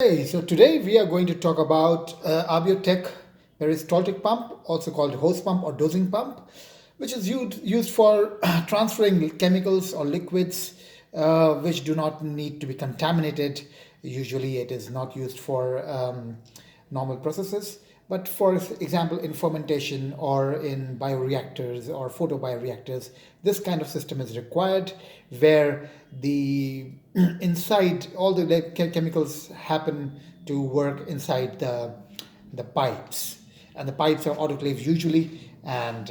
Hey, so today we are going to talk about ABIOTEQ peristaltic pump, also called hose pump or dosing pump, which is used for transferring chemicals or liquids which do not need to be contaminated. Usually it is not used for normal processes, but for example in fermentation or in bioreactors or photobioreactors, this kind of system is required where the inside all the chemicals happen to work inside the pipes, and the pipes are autoclaves usually. And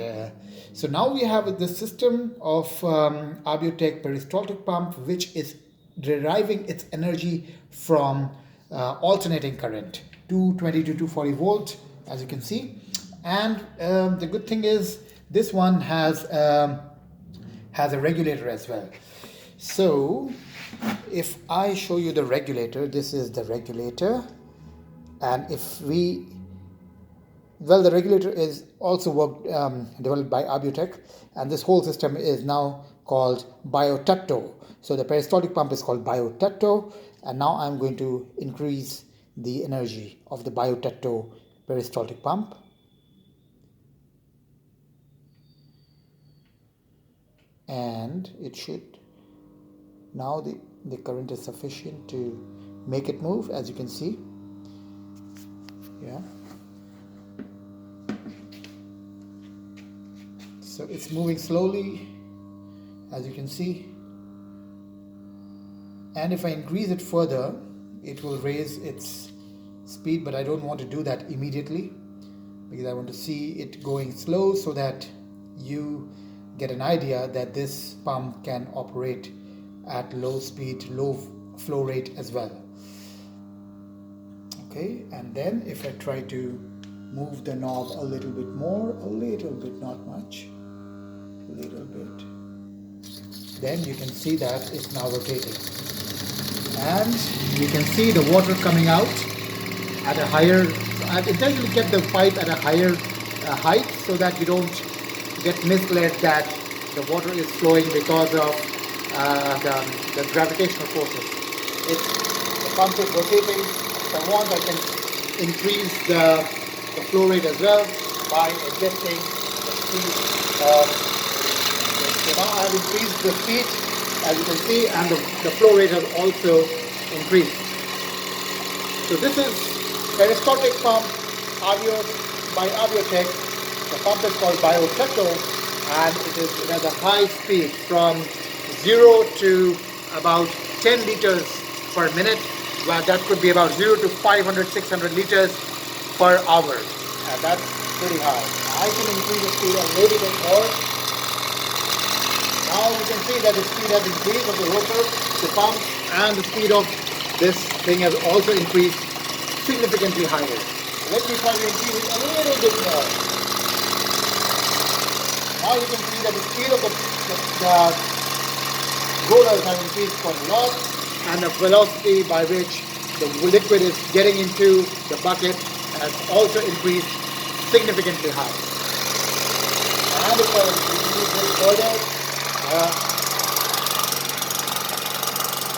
so now we have this system of ABIOTEQ peristaltic pump, which is deriving its energy from alternating current 220 to 240 volt, as you can see. And the good thing is this one has a regulator as well. So if I show you the regulator, this is the regulator, and if we, well, the regulator is also developed by ABIOTEQ, and this whole system is now called BIOTATTO. So the peristaltic pump is called BIOTATTO, and now I'm going to increase the energy of the BIOTATTO peristaltic pump. And it should, now the current is sufficient to make it move, as you can see. Yeah. So it's moving slowly, as you can see. And if I increase it further, it will raise its speed, but I don't want to do that immediately because I want to see it going slow so that you get an idea that this pump can operate at low speed, low flow rate as well. Okay, and then if I try to move the knob a little bit more, a little bit, not much, a little bit, then you can see that it's now rotating. And you can see the water coming out at a higher, I've intentionally kept the pipe at a higher height so that you don't get misled that the water is flowing because of the gravitational forces. The pump is rotating. If I want, I can increase the flow rate as well by adjusting the speed of. So now I have increased the speed, as you can see, and the flow rate has also increased. So this is peristaltic pump by ABIOTEQ. The pump is called BIOTATTO, and it has a high speed from 0 to about 10 liters per minute. Well, that could be about 0 to 500, 600 liters per hour, and that's pretty high. I can increase the speed a little bit more. Now you can see that the speed has increased of the rotor, the pump, and the speed of this thing has also increased significantly higher. Let me try to increase it a little bit more. Now you can see that the speed of the rollers have increased quite a lot, and the velocity by which the liquid is getting into the bucket has also increased significantly high. And if I increase this further,